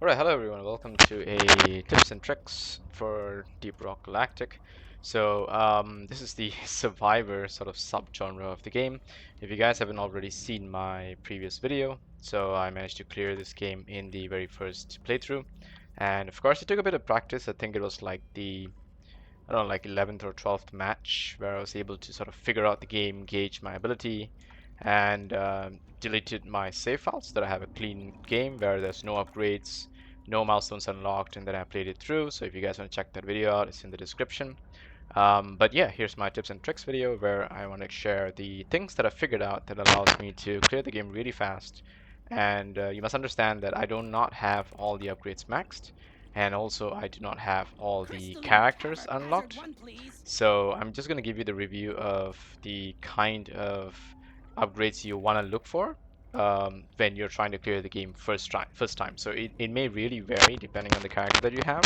Alright, hello everyone, welcome to a tips and tricks for Deep Rock Galactic. This is the survivor sort of subgenre of the game. If you guys haven't already seen my previous video, I managed to clear this game in the very first playthrough. And of course it took a bit of practice. I think it was like I don't know, like 11th or 12th match where I was able to sort of figure out the game, gauge my ability, and deleted my save files so that I have a clean game where there's no upgrades, no milestones unlocked, and then I played it through. So if you guys want to check that video out, it's in the description. But yeah, here's my tips and tricks video where I want to share the things that I figured out that allows me to clear the game really fast. And you must understand that I do not have all the upgrades maxed, and also I do not have all the characters unlocked. So I'm just going to give you the review of the kind of upgrades you want to look for when you're trying to clear the game first time. So it may really vary depending on the character that you have,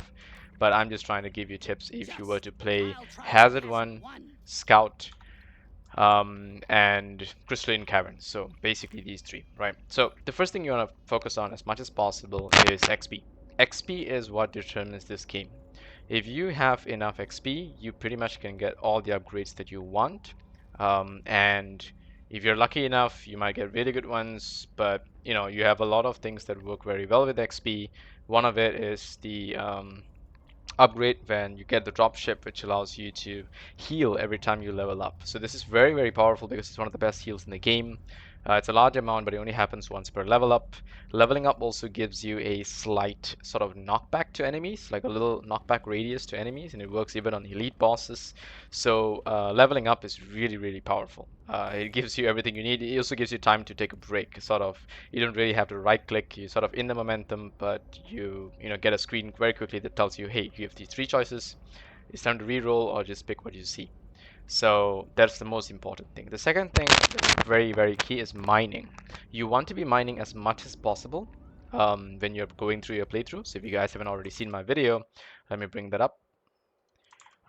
but I'm just trying to give you tips if you were to play Hazard 1, Scout, and Crystalline Caverns. So basically these three, right? So the first thing you want to focus on as much as possible is XP. XP is what determines this game. If you have enough XP, you pretty much can get all the upgrades that you want. And if you're lucky enough, you might get really good ones, but you have a lot of things that work very well with XP. One of it is the upgrade when you get the dropship, which allows you to heal every time you level up. So this is very, very powerful because it's one of the best heals in the game. It's a large amount, but it only happens once per level up. Leveling up also gives you a slight sort of knockback to enemies, like a little knockback radius to enemies, and it works even on elite bosses. So leveling up is really, really powerful. It gives you everything you need. It also gives you time to take a break. Sort of, you don't really have to right click. You sort of in the momentum, but you get a screen very quickly that tells you, hey, you have these three choices. It's time to reroll or just pick what you see. So that's the most important thing. The second thing that's very, very key is mining. You want to be mining as much as possible when you're going through your playthrough. So if you guys haven't already seen my video, let me bring that up.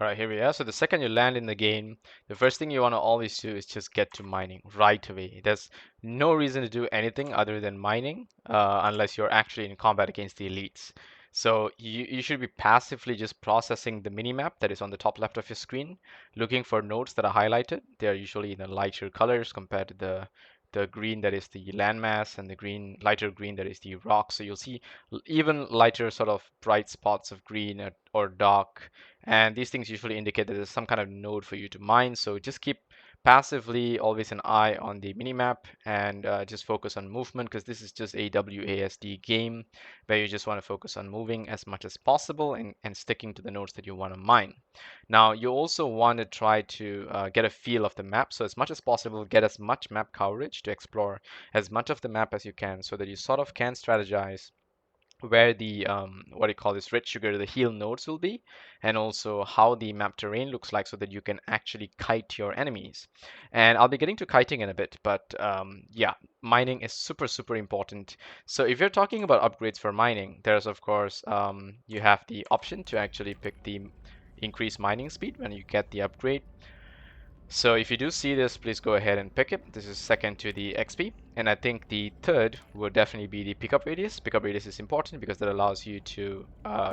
All right, here we are. So the second you land in the game, the first thing you want to always do is just get to mining right away. There's no reason to do anything other than mining unless you're actually in combat against the elites. So you should be passively just processing the minimap that is on the top left of your screen, looking for nodes that are highlighted. They are usually in the lighter colors compared to the green that is the landmass and the lighter green that is the rock. So you'll see even lighter sort of bright spots of green or dark, and these things usually indicate that there's some kind of node for you to mine. So just keep passively always an eye on the minimap and just focus on movement, because this is just a WASD game where you just want to focus on moving as much as possible and sticking to the nodes that you want to mine. Now you also want to try to get a feel of the map. So as much as possible, get as much map coverage to explore as much of the map as you can so that you sort of can strategize where the what do you call this red sugar, the heal nodes will be, and also how the map terrain looks like so that you can actually kite your enemies. And I'll be getting to kiting in a bit, but yeah, mining is super, super important. So if you're talking about upgrades for mining, there's of course you have the option to actually pick the increase mining speed when you get the upgrade. So if you do see this, please go ahead and pick it. This is second to the XP. And I think the third would definitely be the pickup radius. Pickup radius is important because that allows you to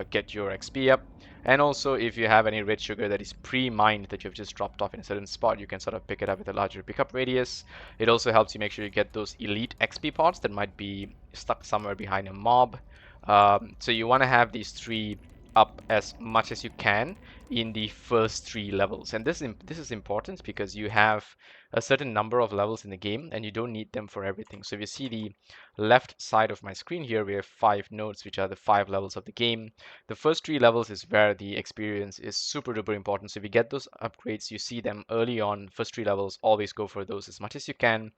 get your XP up. And also if you have any red sugar that is pre-mined that you've just dropped off in a certain spot, you can sort of pick it up with a larger pickup radius. It also helps you make sure you get those elite XP pods that might be stuck somewhere behind a mob. So you want to have these three up as much as you can in the first three levels. And this is important because you have a certain number of levels in the game and you don't need them for everything. So if you see the left side of my screen here, we have 5 nodes, which are the 5 levels of the game. The first 3 levels is where the experience is super duper important. So if you get those upgrades, you see them early on, first 3 levels, always go for those as much as you can.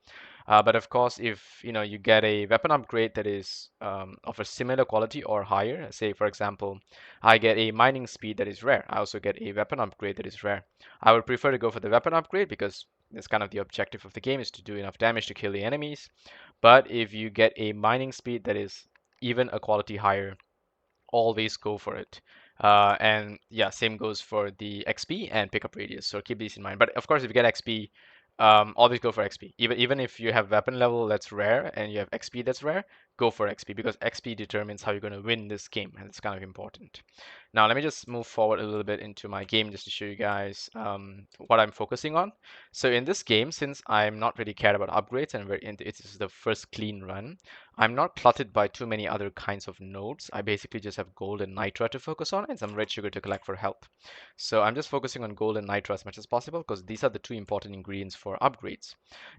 But of course, if you get a weapon upgrade that is of a similar quality or higher, say for example, I get a mining speed that is rare. I also get a weapon upgrade that is rare. I would prefer to go for the weapon upgrade because that's kind of the objective of the game, is to do enough damage to kill the enemies. But if you get a mining speed that is even a quality higher, always go for it. And yeah, same goes for the XP and pickup radius. So keep these in mind. But of course, if you get XP, always go for XP. Even if you have weapon level that's rare and you have XP that's rare, go for XP because XP determines how you're going to win this game, and it's kind of important. Now, let me just move forward a little bit into my game just to show you guys what I'm focusing on. So in this game, since I'm not really cared about upgrades and it is the first clean run, I'm not cluttered by too many other kinds of nodes. I basically just have gold and nitra to focus on and some red sugar to collect for health. So I'm just focusing on gold and nitra as much as possible because these are the two important ingredients for upgrades.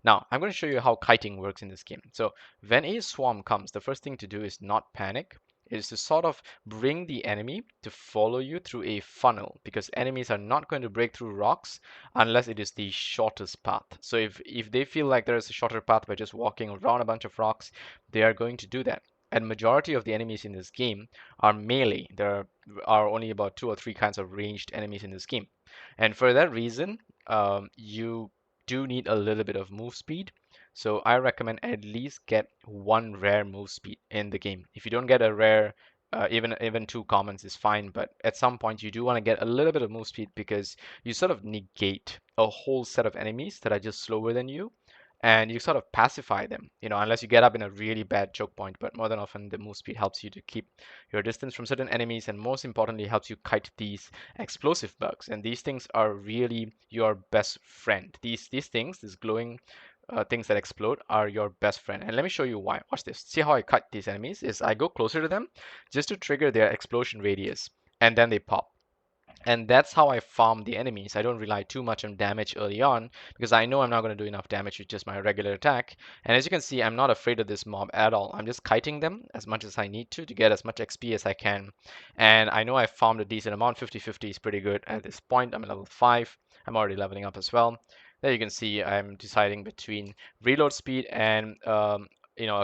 Now, I'm going to show you how kiting works in this game. So when a swarm comes, the first thing to do is not panic. It is to sort of bring the enemy to follow you through a funnel because enemies are not going to break through rocks unless it is the shortest path. So if they feel like there is a shorter path by just walking around a bunch of rocks, they are going to do that. And majority of the enemies in this game are melee. There are only about 2 or 3 kinds of ranged enemies in this game. And for that reason, you do need a little bit of move speed. So I recommend at least get one rare move speed in the game. If you don't get a rare, even 2 commons is fine, but at some point you do want to get a little bit of move speed because you sort of negate a whole set of enemies that are just slower than you, and you sort of pacify them, unless you get up in a really bad choke point. But more than often, the move speed helps you to keep your distance from certain enemies, and most importantly, helps you kite these explosive bugs. And these things are really your best friend. These things, these glowing things that explode, are your best friend. And let me show you why. Watch this. See how I cut these enemies? Is I go closer to them just to trigger their explosion radius, and then they pop. And that's how I farm the enemies. I don't rely too much on damage early on because I know I'm not going to do enough damage with just my regular attack. And as you can see, I'm not afraid of this mob at all. I'm just kiting them as much as I need to get as much XP as I can. And I know I farmed a decent amount. 50-50 is pretty good at this point. I'm at level 5. I'm already leveling up as well. There you can see I'm deciding between reload speed and a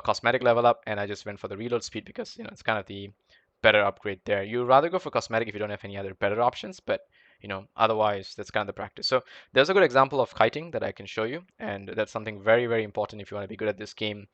cosmetic level up, and I just went for the reload speed because it's kind of the better upgrade there. You rather go for cosmetic if you don't have any other better options, but otherwise that's kind of the practice. So there's a good example of kiting that I can show you, and that's something very, very important if you want to be good at this game.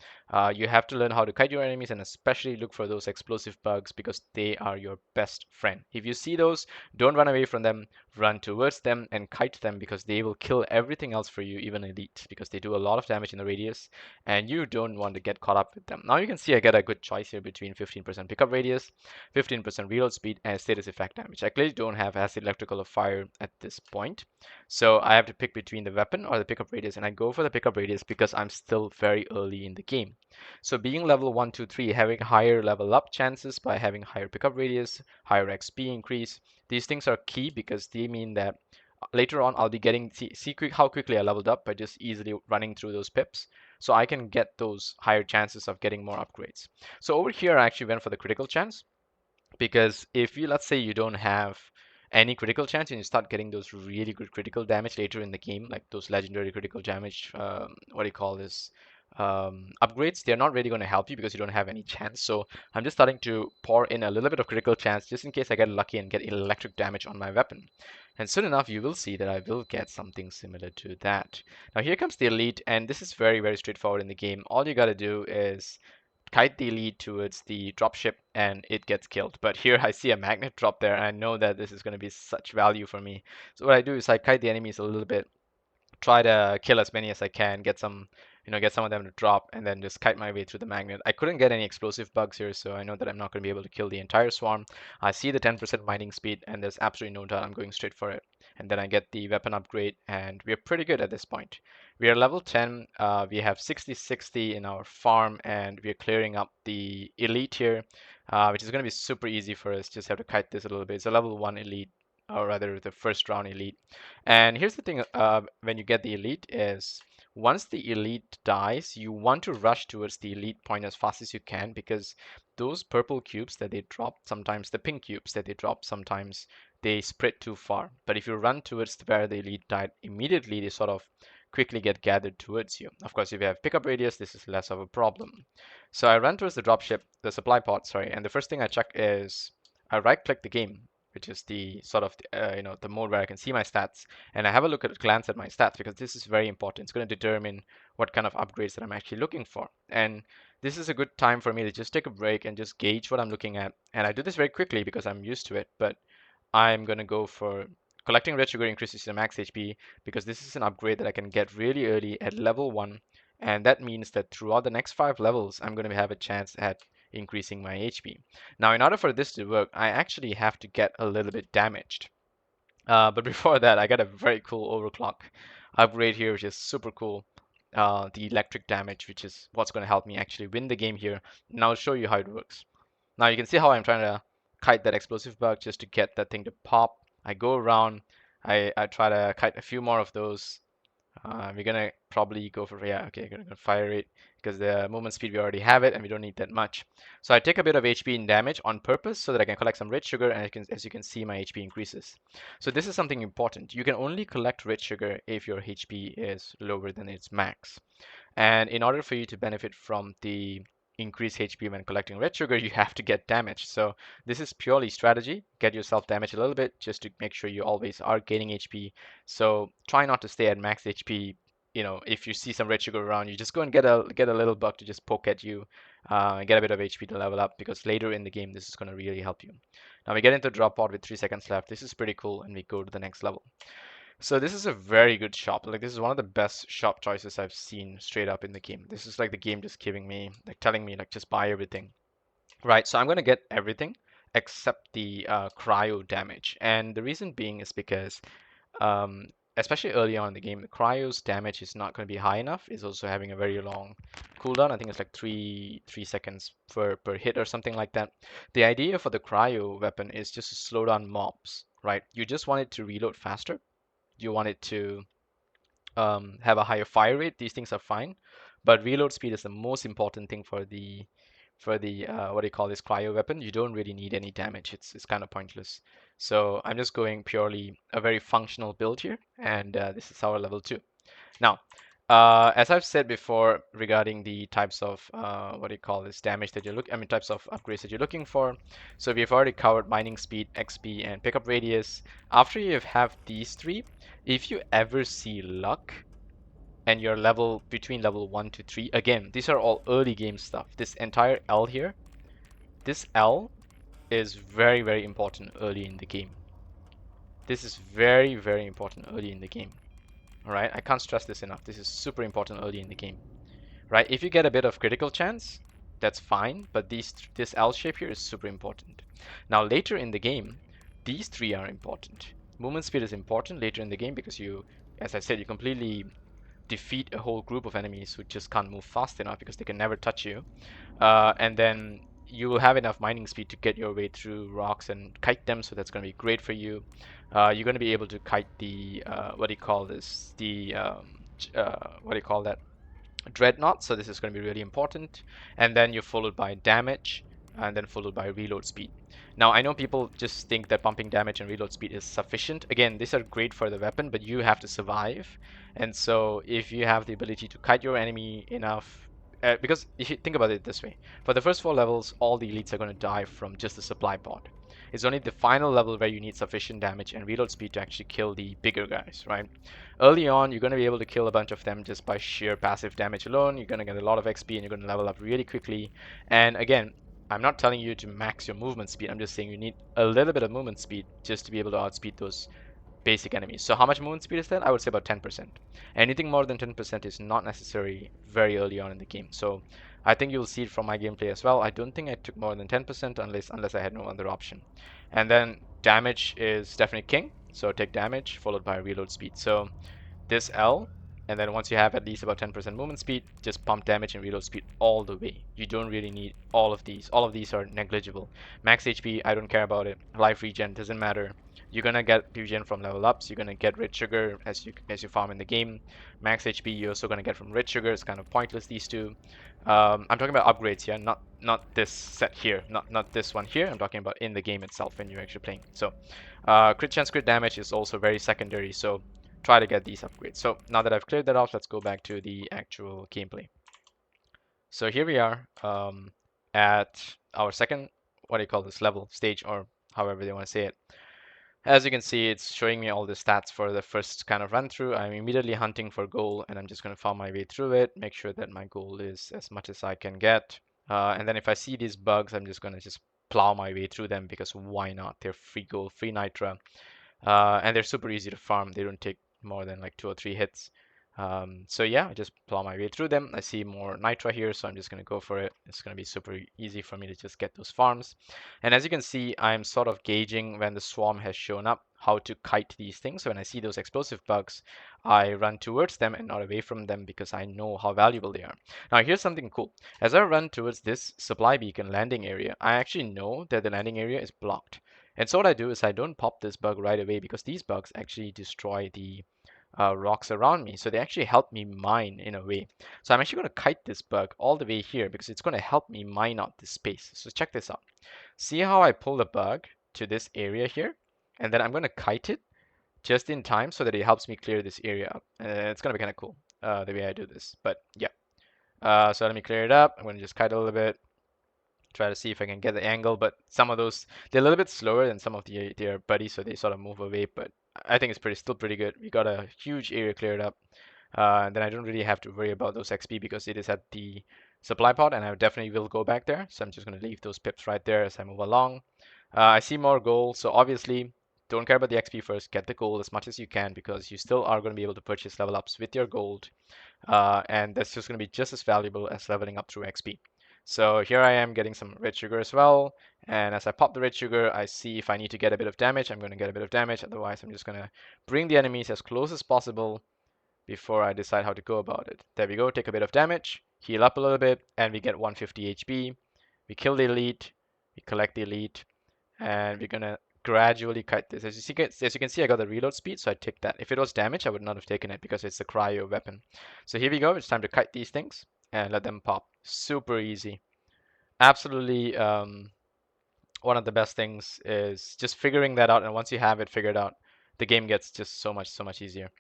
You have to learn how to kite your enemies, and especially look for those explosive bugs because they are your best friend. If you see those, don't run away from them, run towards them and kite them because they will kill everything else for you, even elite, because they do a lot of damage in the radius, and you don't want to get caught up with them. Now you can see I get a good choice here between 15% pickup radius, 15% reload speed, and status effect damage. I clearly don't have acid, electrical, or fire at this point, so I have to pick between the weapon or the pickup radius, and I go for the pickup radius because I'm still very early in the game. So being level 1, 2, 3, having higher level up chances by having higher pickup radius, higher XP increase, these things are key because they mean that later on I'll be getting, see how quickly I leveled up by just easily running through those pips. So I can get those higher chances of getting more upgrades. So over here I actually went for the critical chance, because if you, let's say you don't have any critical chance and you start getting those really good critical damage later in the game, like those legendary critical damage, what do you call this, upgrades, they're not really going to help you because you don't have any chance. So I'm just starting to pour in a little bit of critical chance just in case I get lucky and get electric damage on my weapon. And soon enough, you will see that I will get something similar to that. Now here comes the elite, and this is very, very straightforward in the game. All you got to do is kite the elite towards the dropship and it gets killed. But here I see a magnet drop there, and I know that this is going to be such value for me. So what I do is I kite the enemies a little bit, try to kill as many as I can, get some, get some of them to drop, and then just kite my way through the magnet. I couldn't get any explosive bugs here, so I know that I'm not going to be able to kill the entire swarm. I see the 10% mining speed, and there's absolutely no doubt I'm going straight for it. And then I get the weapon upgrade, and we're pretty good at this point. We are level 10, we have 60-60 in our farm, and we're clearing up the elite here, which is going to be super easy for us. Just have to kite this a little bit. It's a level 1 elite, or rather the first round elite. And here's the thing, when you get the elite is once the elite dies, you want to rush towards the elite point as fast as you can, because those purple cubes that they drop, sometimes the pink cubes that they drop, sometimes they spread too far. But if you run towards where the elite died immediately, they sort of quickly get gathered towards you. Of course, if you have pickup radius, this is less of a problem. So I run towards the dropship, the supply pod, sorry, and the first thing I check is I right click the game, which is the sort of the mode where I can see my stats, and I have a look at a glance at my stats because this is very important. It's going to determine what kind of upgrades that I'm actually looking for. And this is a good time for me to just take a break and just gauge what I'm looking at. And I do this very quickly because I'm used to it, but I'm going to go for Collecting red sugar increases your max HP because this is an upgrade that I can get really early at level 1, and that means that throughout the next 5 levels, I'm going to have a chance at increasing my HP. Now, in order for this to work, I actually have to get a little bit damaged. But before that, I got a very cool overclock upgrade here, which is super cool. The electric damage, which is what's going to help me actually win the game here. And I'll show you how it works. Now you can see how I'm trying to kite that explosive bug just to get that thing to pop. I go around, I try to kite a few more of those. We're gonna probably go for, yeah, okay, gonna go fire rate because the movement speed we already have it and we don't need that much. So I take a bit of HP in damage on purpose so that I can collect some red sugar, and as you can see, my HP increases. So this is something important. You can only collect red sugar if your HP is lower than its max. And in order for you to benefit from the increased HP when collecting red sugar, you have to get damaged. So this is purely strategy. Get yourself damaged a little bit just to make sure you always are gaining HP. So try not to stay at max HP. You know, if you see some red sugar around, you just go and get a little bug to just poke at you, and get a bit of HP to level up, because later in the game this is going to really help you. Now we get into drop pod with 3 seconds left. This is pretty cool, and we go to the next level. So this is a very good shop. Like, this is one of the best shop choices I've seen straight up in the game. This is like the game just giving me, like telling me like just buy everything. Right, so I'm gonna get everything except the cryo damage. And the reason being is because um, especially early on in the game, the cryo's damage is not going to be high enough. It's also having a very long cooldown. I think it's like three seconds per hit or something like that. The idea for the cryo weapon is just to slow down mobs, right? You just want it to reload faster. You want it to have a higher fire rate. These things are fine, but reload speed is the most important thing for the what do you call this, cryo weapon. You don't really need any damage. It's kind of pointless. So I'm just going purely a very functional build here, and this is our level 2. Now, as I've said before regarding the types of what do you call this, damage that you're looking, I mean types of upgrades that you're looking for. So we've already covered mining speed, XP, and pickup radius. After you have these 3, if you ever see luck and you're level between level 1 to 3, again, these are all early game stuff. This entire L here, this L is very, very important early in the game. This is very, very important early in the game. All right, I can't stress this enough. This is super important early in the game, right? If you get a bit of critical chance, that's fine, but this L shape here is super important. Now later in the game, these 3 are important. Movement speed is important later in the game because you, as I said, you completely defeat a whole group of enemies who just can't move fast enough because they can never touch you. And then you will have enough mining speed to get your way through rocks and kite them, so that's going to be great for you. You're going to be able to kite the what do you call this? The what do you call that? Dreadnought. So this is going to be really important. And then you're followed by damage, and then followed by reload speed. Now I know people just think that pumping damage and reload speed is sufficient. Again, these are great for the weapon, but you have to survive. And so if you have the ability to kite your enemy enough, because if you think about it this way, for the first 4 levels, all the elites are going to die from just the supply pod. It's only the final level where you need sufficient damage and reload speed to actually kill the bigger guys, right? Early on, you're going to be able to kill a bunch of them just by sheer passive damage alone. You're going to get a lot of XP and you're going to level up really quickly. And again, I'm not telling you to max your movement speed. I'm just saying you need a little bit of movement speed just to be able to outspeed those basic enemies. So how much movement speed is that? I would say about 10%. Anything more than 10% is not necessary very early on in the game. So I think you'll see it from my gameplay as well. I don't think I took more than 10% unless I had no other option. And then damage is definitely king. So take damage followed by reload speed. So this L, and then once you have at least about 10% movement speed, just pump damage and reload speed all the way. You don't really need all of these. All of these are negligible. Max HP, I don't care about it. Life regen doesn't matter. You're gonna get regen from level ups. You're gonna get red sugar as you farm in the game. Max HP you're also gonna get from red sugar. It's kind of pointless, these two. I'm talking about upgrades here, not this set here, not this one here. I'm talking about in the game itself when you're actually playing. So crit chance, crit damage is also very secondary. So try to get these upgrades. So now that I've cleared that off, let's go back to the actual gameplay. So here we are at our second, what do you call this, level, stage, or however they want to say it. As you can see, it's showing me all the stats for the first kind of run through. I'm immediately hunting for gold, and I'm just going to farm my way through it, make sure that my goal is as much as I can get. And then if I see these bugs, I'm just going to just plow my way through them, because why not? They're free gold, free nitra. And they're super easy to farm. They don't take more than like 2 or 3 hits. So yeah, I just plow my way through them. I see more nitra here, so I'm just gonna go for it. It's gonna be super easy for me to just get those farms. And as you can see, I'm sort of gauging when the swarm has shown up, how to kite these things. So when I see those explosive bugs, I run towards them and not away from them because I know how valuable they are. Now here's something cool. As I run towards this supply beacon landing area, I actually know that the landing area is blocked. And so what I do is I don't pop this bug right away because these bugs actually destroy the rocks around me. So they actually help me mine in a way. So I'm actually going to kite this bug all the way here because it's going to help me mine out this space. So check this out. See how I pull the bug to this area here? And then I'm going to kite it just in time so that it helps me clear this area up. It's going to be kind of cool the way I do this. But yeah. So let me clear it up. I'm going to just kite a little bit, try to see if I can get the angle, but some of those they're a little bit slower than some of their buddies, so they sort of move away. But I think it's still pretty good. We got a huge area cleared up, and then I don't really have to worry about those XP because it is at the supply pod, and I definitely will go back there. So I'm just going to leave those pips right there as I move along. I see more gold, so obviously don't care about the XP first. Get the gold as much as you can because you still are going to be able to purchase level ups with your gold, and that's just going to be just as valuable as leveling up through XP. So here I am getting some red sugar as well, and as I pop the red sugar, I see if I need to get a bit of damage, I'm going to get a bit of damage, otherwise I'm just going to bring the enemies as close as possible before I decide how to go about it. There we go, take a bit of damage, heal up a little bit, and we get 150 HP. We kill the elite, we collect the elite, and we're gonna gradually cut this. As you can see, I got the reload speed, so I take that. If it was damage, I would not have taken it because it's a cryo weapon. So here we go. It's time to cut these things and let them pop. Super easy. Absolutely, one of the best things is just figuring that out. And once you have it figured out, the game gets just so much easier.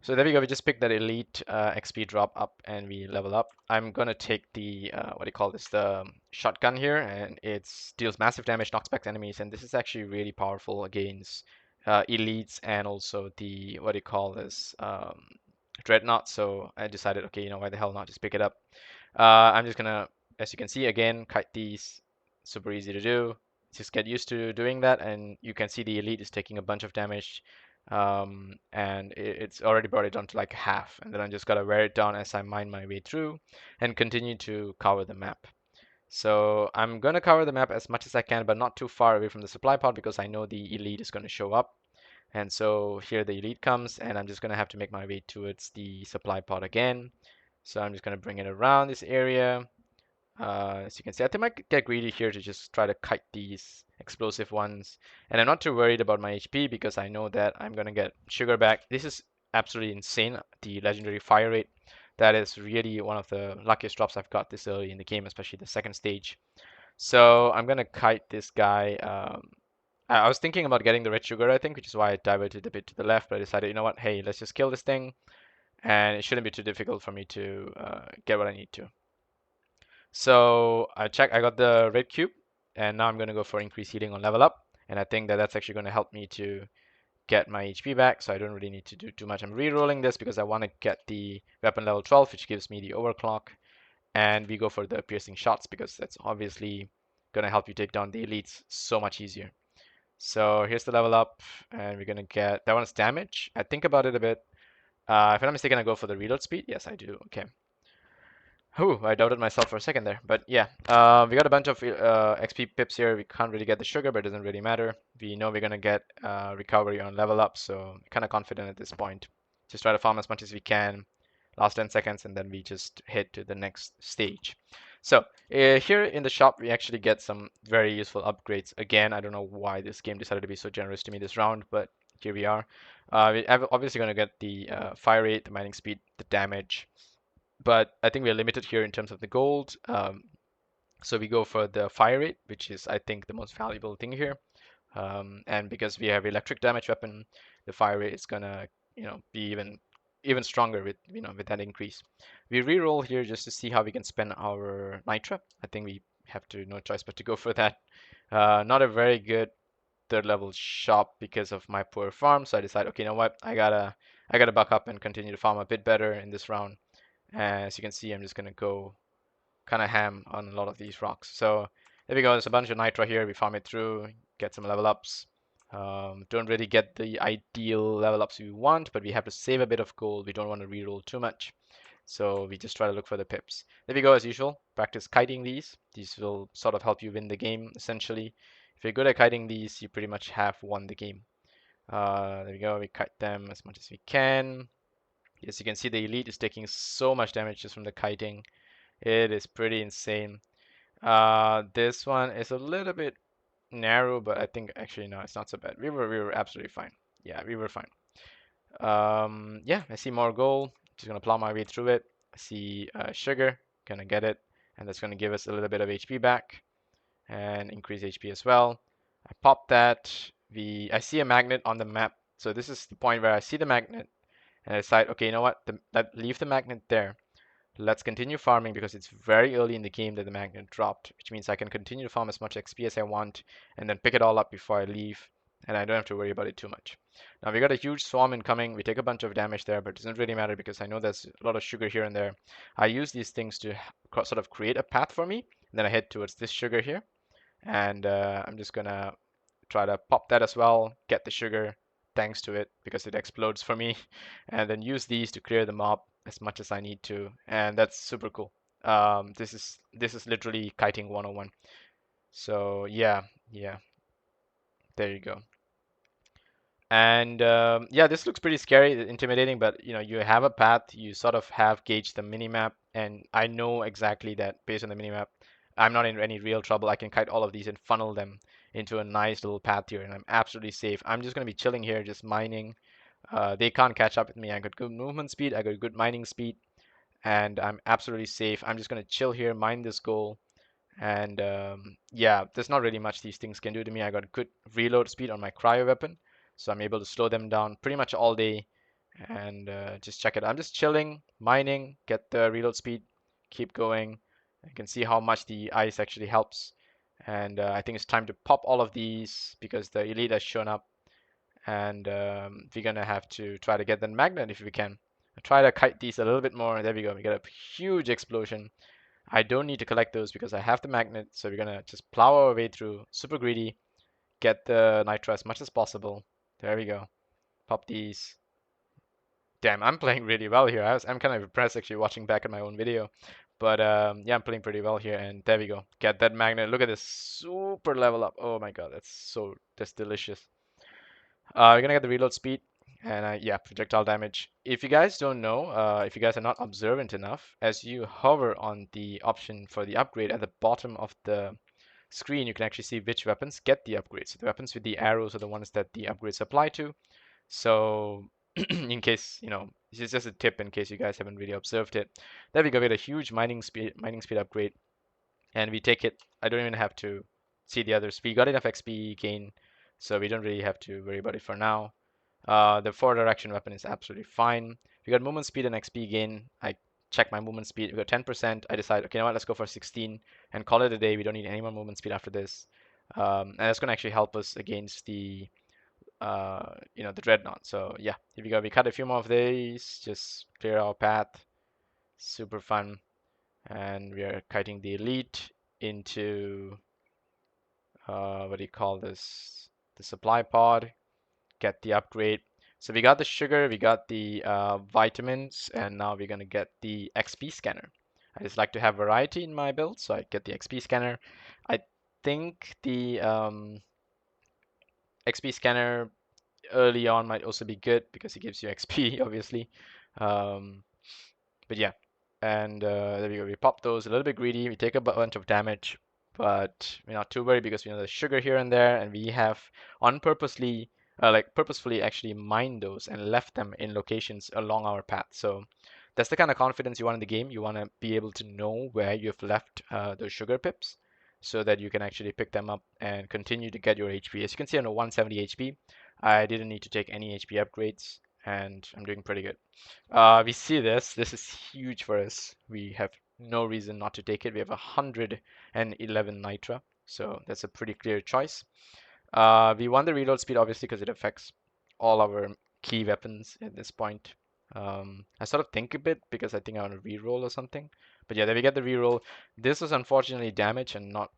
So there we go. We just picked that elite XP drop up and we level up. I'm gonna take the what do you call this? The shotgun here, and it deals massive damage, knocks back enemies, and this is actually really powerful against elites and also the what do you call this? Dreadnought. So I decided, okay, you know, why the hell not just pick it up? I'm just gonna, as you can see, again, kite these. Super easy to do. Just get used to doing that, and you can see the elite is taking a bunch of damage, and it's already brought it down to like half. And then I just gotta wear it down as I mine my way through and continue to cover the map. So I'm gonna cover the map as much as I can, but not too far away from the supply pod because I know the elite is gonna show up. And so here the elite comes, and I'm just gonna have to make my way towards the supply pod again. So I'm just gonna bring it around this area. As you can see, I think I might get greedy here to just try to kite these explosive ones. And I'm not too worried about my HP because I know that I'm going to get sugar back. This is absolutely insane, the legendary fire rate. That is really one of the luckiest drops I've got this early in the game, especially the second stage. So I'm going to kite this guy. I was thinking about getting the red sugar, I think, which is why I diverted a bit to the left. But I decided, you know what, hey, let's just kill this thing. And it shouldn't be too difficult for me to get what I need to. So I got the red cube, and now I'm going to go for increased healing on level up. And I think that that's actually going to help me to get my HP back, so I don't really need to do too much. I'm re-rolling this because I want to get the weapon level 12, which gives me the overclock. And we go for the piercing shots because that's obviously going to help you take down the elites so much easier. So here's the level up, and we're going to get that one's damage. I think about it a bit. If I'm not mistaken, I go for the reload speed. Yes, I do. Okay. Whew, I doubted myself for a second there. But yeah, we got a bunch of XP pips here. We can't really get the sugar, but it doesn't really matter. We know we're going to get recovery on level up, so kind of confident at this point. Just try to farm as much as we can. Last 10 seconds, and then we just head to the next stage. So here in the shop, we actually get some very useful upgrades. Again, I don't know why this game decided to be so generous to me this round, but here we are. We're obviously going to get the fire rate, the mining speed, the damage, but I think we're limited here in terms of the gold. So we go for the fire rate, which is, I think, the most valuable thing here. And because we have electric damage weapon, the fire rate is gonna, be even stronger with, with that increase. We re-roll here just to see how we can spend our nitra. I think we have to no choice but to go for that. Not a very good third level shop because of my poor farm, so I decided, okay, you know what, I gotta buck up and continue to farm a bit better in this round. As you can see, I'm just gonna go kind of ham on a lot of these rocks. So there we go. There's a bunch of nitro here. We farm it through, get some level ups. Don't really get the ideal level ups we want, but we have to save a bit of gold. We don't want to reroll too much. So we just try to look for the pips. There we go, as usual. Practice kiting these. These will sort of help you win the game, essentially. If you're good at kiting these, you pretty much have won the game. There we go. We kite them as much as we can. Yes, you can see the elite is taking so much damage just from the kiting. It is pretty insane. This one is a little bit narrow, but I think actually no, it's not so bad. We were absolutely fine. Yeah, we were fine. Yeah, I see more gold. Just gonna plow my way through it. I see sugar, gonna get it, and that's gonna give us a little bit of HP back and increase HP as well. I pop that. I see a magnet on the map, so this is the point where I see the magnet and I decide, okay, you know what? Leave the magnet there. Let's continue farming because it's very early in the game that the magnet dropped, which means I can continue to farm as much XP as I want and then pick it all up before I leave, and I don't have to worry about it too much. Now we got a huge swarm incoming. We take a bunch of damage there, but it doesn't really matter because I know there's a lot of sugar here and there. I use these things to sort of create a path for me, and then I head towards this sugar here, and I'm just gonna try to pop that as well, get the sugar thanks to it because it explodes for me, and then use these to clear the mob as much as I need to, and that's super cool. This is literally kiting 101. So yeah, there you go. And yeah, this looks pretty scary, intimidating, but you know, you have a path, you sort of have gauged the minimap, and I know exactly that based on the minimap, I'm not in any real trouble. I can kite all of these and funnel them into a nice little path here, and I'm absolutely safe. I'm just going to be chilling here, just mining. They can't catch up with me. I got good movement speed, I got good mining speed, and I'm absolutely safe. I'm just going to chill here, mine this goal, and yeah, there's not really much these things can do to me. I got good reload speed on my cryo weapon, so I'm able to slow them down pretty much all day. And just check it. I'm just chilling, mining, get the reload speed, keep going. You can see how much the ice actually helps. And I think it's time to pop all of these because the elite has shown up. And we're gonna have to try to get the magnet if we can. Try to kite these a little bit more. There we go. We got a huge explosion. I don't need to collect those because I have the magnet, so we're gonna just plow our way through, super greedy, get the nitro as much as possible. There we go. Pop these. Damn, I'm playing really well here. I'm kind of impressed actually watching back at my own video. But yeah, I'm playing pretty well here, and there we go. Get that magnet. Look at this super level up. Oh my god, that's delicious. We're gonna get the reload speed, and yeah, projectile damage. If you guys don't know, if you guys are not observant enough, as you hover on the option for the upgrade at the bottom of the screen, you can actually see which weapons get the upgrades. So the weapons with the arrows are the ones that the upgrades apply to. So in case, you know, this is just a tip in case you guys haven't really observed it. There we go, we get a huge mining speed upgrade, and we take it. I don't even have to see the others. We got enough XP gain, so we don't really have to worry about it for now. The forward direction weapon is absolutely fine. We got movement speed and XP gain. I check my movement speed. We got 10%. I decide, okay, you know what, let's go for 16 and call it a day. We don't need any more movement speed after this. And that's going to actually help us against the, you know, the dreadnought. So yeah, here we go. We cut a few more of these, just clear our path. Super fun. And we are kiting the elite into, what do you call this? The supply pod. Get the upgrade. So we got the sugar, we got the vitamins, and now we're gonna get the XP scanner. I just like to have variety in my build, so I get the XP scanner. I think the XP scanner early on might also be good because it gives you XP, obviously. Um, but yeah, and there we go. We pop those a little bit greedy. We take a bunch of damage, but we're not too worried because we know there's sugar here and there, and we have purposefully actually mined those and left them in locations along our path. So that's the kind of confidence you want in the game. You want to be able to know where you've left those sugar pips so that you can actually pick them up and continue to get your HP. As you can see on a 170 HP, I didn't need to take any HP upgrades, and I'm doing pretty good. We see this. This is huge for us. We have no reason not to take it. We have 111 Nitra, so that's a pretty clear choice. We want the reload speed obviously because it affects all our key weapons at this point. I sort of think a bit because I think I want to reroll or something. But yeah, there we get the reroll. This is unfortunately damage and not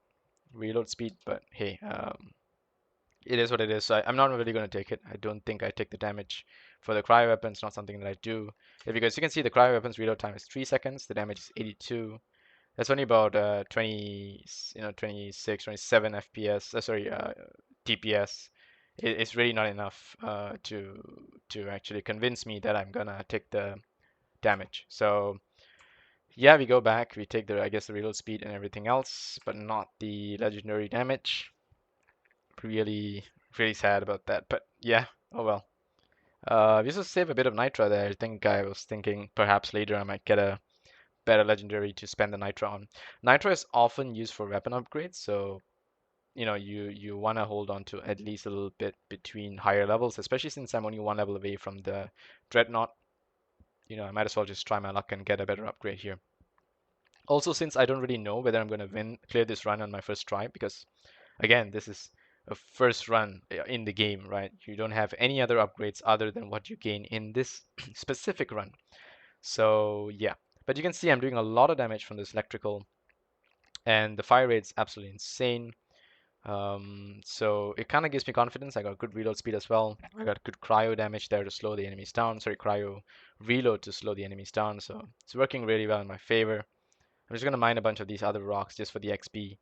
reload speed, but hey, it is what it is. So I'm not really going to take it. I don't think I take the damage for the cryo weapon. It's not something that I do. Because you can see the cryo weapon's reload time is 3 seconds. The damage is 82. That's only about 20, 26, 27 FPS. Sorry, TPS. It's really not enough to actually convince me that I'm gonna take the damage. So yeah, we go back. We take the I guess the reload speed and everything else, but not the legendary damage. Really, really sad about that. But yeah, oh well. We just save a bit of nitra there. I think I was thinking perhaps later I might get a better legendary to spend the nitra on. Nitra is often used for weapon upgrades, so you want to hold on to at least a little bit between higher levels, especially since I'm only one level away from the dreadnought. I might as well just try my luck and get a better upgrade here. Also, since I don't really know whether I'm going to clear this run on my first try, because again, this is a first run in the game, right? You don't have any other upgrades other than what you gain in this specific run. So yeah, but you can see I'm doing a lot of damage from this electrical, and the fire rate's absolutely insane. So it kind of gives me confidence. I got good reload speed as well. I got good cryo damage there to slow the enemies down. Sorry, cryo reload to slow the enemies down. So it's working really well in my favor. I'm just gonna mine a bunch of these other rocks just for the XP.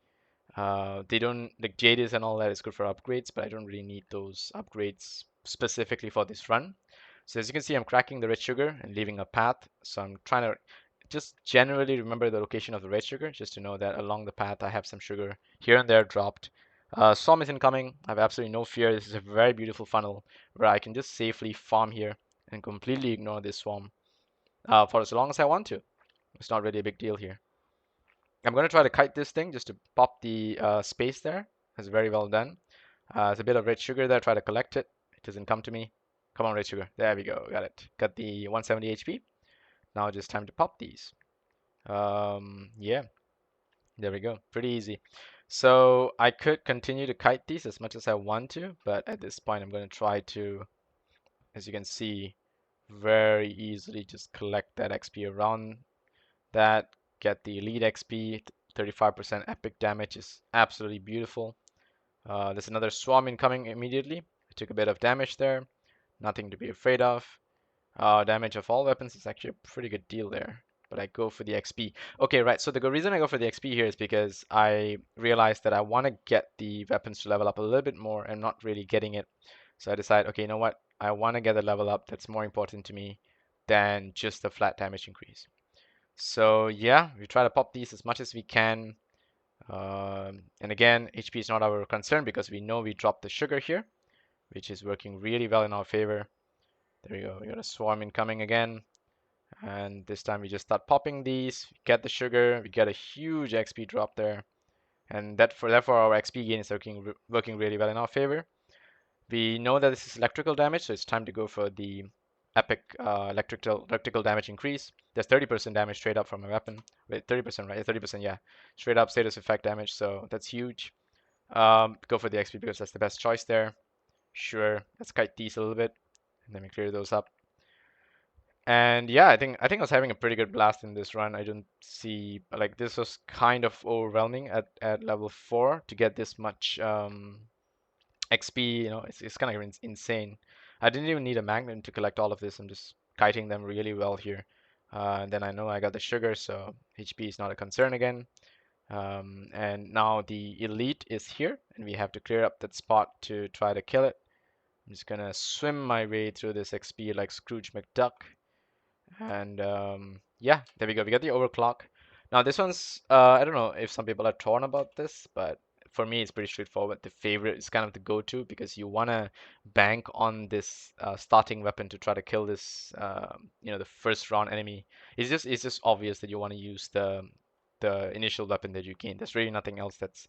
They don't like Jadis and all that is good for upgrades, but I don't really need those upgrades specifically for this run. So as you can see, I'm cracking the red sugar and leaving a path. So I'm trying to just generally remember the location of the red sugar, just to know that along the path I have some sugar here and there dropped. Storm is incoming. I have absolutely no fear. This is a very beautiful funnel where I can just safely farm here and completely ignore this swarm for as long as I want to. It's not really a big deal here. I'm going to try to kite this thing just to pop the space there. That's very well done. There's a bit of red sugar there. Try to collect it. It doesn't come to me. Come on, red sugar. There we go. Got it. Got the 170 HP. Now just time to pop these. Yeah, there we go. Pretty easy. So I could continue to kite these as much as I want to, but at this point I'm going to try to, as you can see, very easily just collect that XP around that, get the elite XP. 35% epic damage is absolutely beautiful. There's another swarm incoming immediately. I took a bit of damage there. Nothing to be afraid of. Damage of all weapons is actually a pretty good deal there. But I go for the XP. Okay, right. So the reason I go for the XP here is because I realized that I want to get the weapons to level up a little bit more. I'm not really getting it. So I decide, okay, you know what? I want to get a level up that's more important to me than just the flat damage increase. So yeah, we try to pop these as much as we can. And again, HP is not our concern because we know we dropped the sugar here, which is working really well in our favor. There we go. We got a swarm incoming again. And this time we just start popping these, get the sugar, we get a huge XP drop there. And therefore our XP gain is working really well in our favor. We know that this is electrical damage, so it's time to go for the epic electrical damage increase. There's 30% damage straight up from a weapon. Wait, 30%, right? 30%, yeah. Straight up status effect damage, so that's huge. Go for the XP because that's the best choice there. Sure, let's kite these a little bit, and then we clear those up. And yeah, I think I was having a pretty good blast in this run. I don't see like this was kind of overwhelming at level 4 to get this much XP. It's kind of insane. I didn't even need a magnet to collect all of this. I'm just kiting them really well here. And then I know I got the sugar, so HP is not a concern again. And now the elite is here, and we have to clear up that spot to try to kill it. I'm just gonna swim my way through this XP like Scrooge McDuck. And yeah, there we go. We got the overclock. Now this one's I don't know if some people are torn about this, but for me it's pretty straightforward. The favorite is kind of the go-to because you want to bank on this starting weapon to try to kill this the first round enemy. It's just obvious that you want to use the initial weapon that you gain. There's really nothing else that's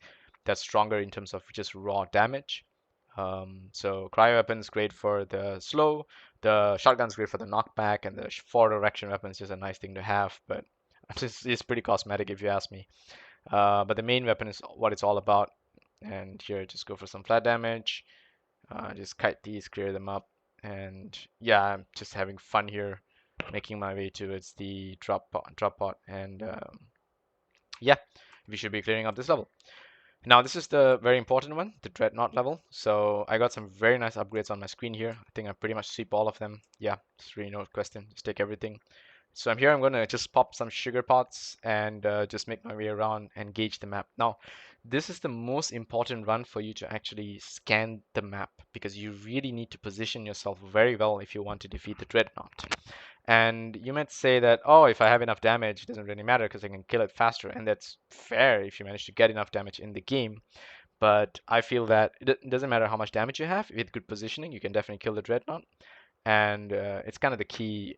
stronger in terms of just raw damage. So cryo weapon is great for the slow, the shotgun's great for the knockback, and the forward direction weapon is just a nice thing to have, but it's pretty cosmetic if you ask me. But the main weapon is what it's all about. And here, just go for some flat damage. Just kite these, clear them up, and yeah, I'm just having fun here, making my way towards the drop pot, and yeah, we should be clearing up this level. Now this is the very important one, the Dreadnought level. So I got some very nice upgrades on my screen here. I think I pretty much sweep all of them. Yeah, it's really no question. Just take everything. So I'm here, I'm gonna just pop some sugar pots and just make my way around and gauge the map. Now, this is the most important run for you to actually scan the map because you really need to position yourself very well if you want to defeat the Dreadnought. And you might say that, oh, if I have enough damage, it doesn't really matter because I can kill it faster. And that's fair if you manage to get enough damage in the game. But I feel that it doesn't matter how much damage you have. With good positioning, you can definitely kill the Dreadnought. And it's kind of the key,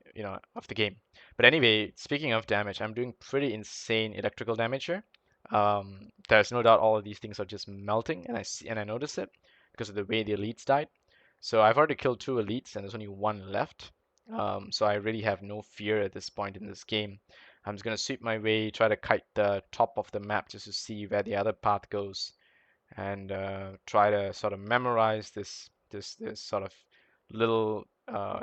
of the game. But anyway, speaking of damage, I'm doing pretty insane electrical damage here. There's no doubt all of these things are just melting, and I notice it because of the way the elites died. So I've already killed 2 elites, and there's only 1 left. So I really have no fear at this point in this game. I'm just gonna sweep my way, try to kite the top of the map just to see where the other path goes, and try to sort of memorize this sort of little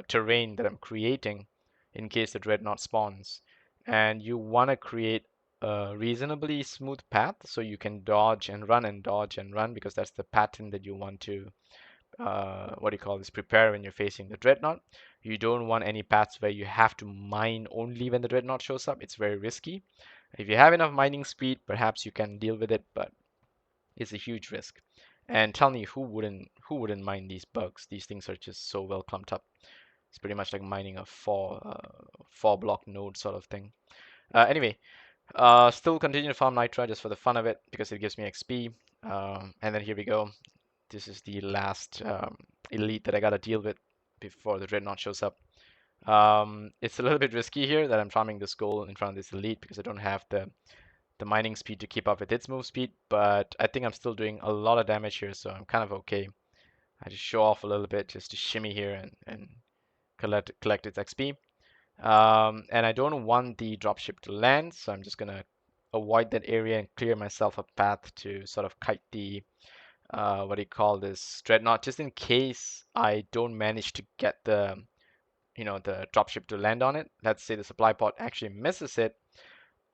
terrain that I'm creating in case the dreadnought spawns. And you want to create a reasonably smooth path so you can dodge and run and dodge and run because that's the pattern that you want to what do you call this, prepare when you're facing the dreadnought. You don't want any paths where you have to mine only when the dreadnought shows up. It's very risky. If you have enough mining speed, perhaps you can deal with it, but it's a huge risk. And tell me who wouldn't mind these bugs? These things are just so well clumped up. It's pretty much like mining a four block node sort of thing. Anyway, still continue to farm Nitra just for the fun of it because it gives me XP. And then here we go. This is the last elite that I gotta deal with before the dreadnought shows up. It's a little bit risky here that I'm farming this goal in front of this elite because I don't have the mining speed to keep up with its move speed, but I think I'm still doing a lot of damage here, so I'm kind of okay. I just show off a little bit just to shimmy here and collect its XP. And I don't want the dropship to land, so I'm just gonna avoid that area and clear myself a path to sort of kite the what do you call this, dreadnought, just in case I don't manage to get the dropship to land on it. Let's say the supply pod actually misses it.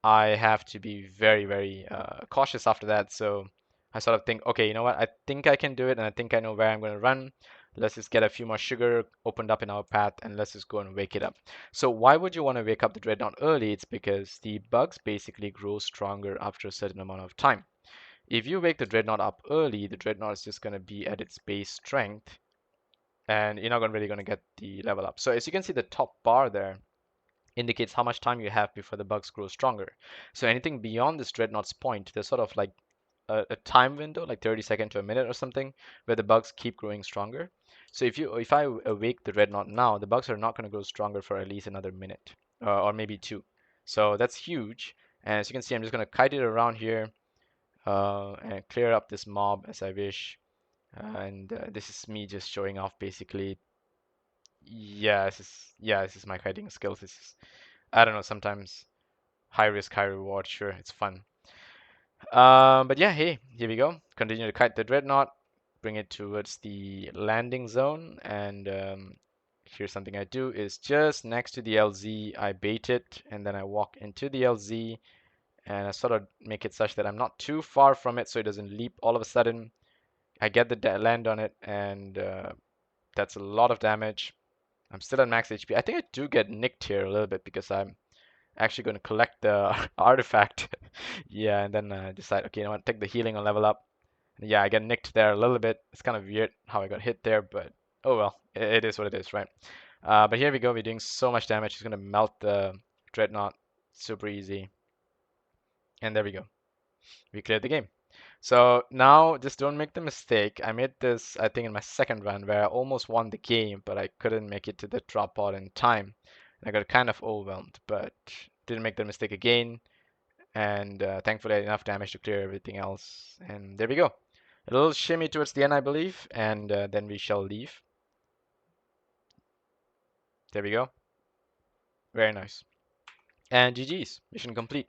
I have to be very, very cautious after that. So I sort of think, okay, you know what? I think I can do it, and I think I know where I'm going to run. Let's just get a few more sugar opened up in our path, and let's just go and wake it up. So why would you want to wake up the dreadnought early? It's because the bugs basically grow stronger after a certain amount of time. If you wake the dreadnought up early, the dreadnought is just going to be at its base strength, and you're not really going to get the level up. So as you can see, the top bar there indicates how much time you have before the bugs grow stronger. So anything beyond this dreadnought's point, there's sort of like a time window, like 30 seconds to a minute or something, where the bugs keep growing stronger. So if I awake the dreadnought now, the bugs are not going to grow stronger for at least another minute or maybe 2. So that's huge. And as you can see, I'm just going to kite it around here and clear up this mob as I wish. And this is me just showing off basically. Yeah, this is my kiting skills. This is, I don't know, sometimes high risk, high reward. Sure, it's fun. But yeah, hey, here we go. Continue to kite the dreadnought, bring it towards the landing zone, and here's something I do is just next to the LZ, I bait it, and then I walk into the LZ, and I sort of make it such that I'm not too far from it, so it doesn't leap all of a sudden. I get the land on it, and that's a lot of damage. I'm still at max HP. I think I do get nicked here a little bit because I'm actually going to collect the artifact. Yeah, and then decide, okay, you know what, take the healing and level up. And yeah, I get nicked there a little bit. It's kind of weird how I got hit there, but oh well, it is what it is, right? But here we go. We're doing so much damage. It's going to melt the dreadnought super easy. And there we go. We cleared the game. So now just don't make the mistake. I made this, I think, in my second run where I almost won the game, but I couldn't make it to the drop pod in time. I got kind of overwhelmed, but didn't make the mistake again. And thankfully, I had enough damage to clear everything else. And there we go. A little shimmy towards the end, I believe, and then we shall leave. There we go. Very nice. And GG's, mission complete.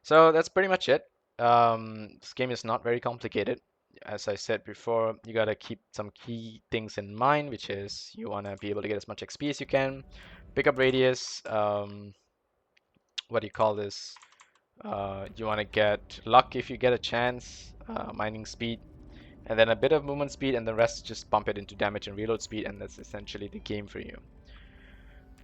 So that's pretty much it. This game is not very complicated. As I said before, you gotta keep some key things in mind, which is you wanna be able to get as much XP as you can, pick up radius, what do you call this? You want to get luck if you get a chance, mining speed, and then a bit of movement speed, and the rest just pump it into damage and reload speed, and that's essentially the game for you.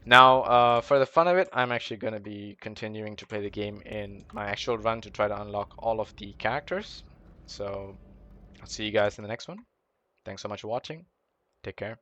Now, for the fun of it, I'm actually going to be continuing to play the game in my actual run to try to unlock all of the characters. So I'll see you guys in the next one. Thanks so much for watching. Take care.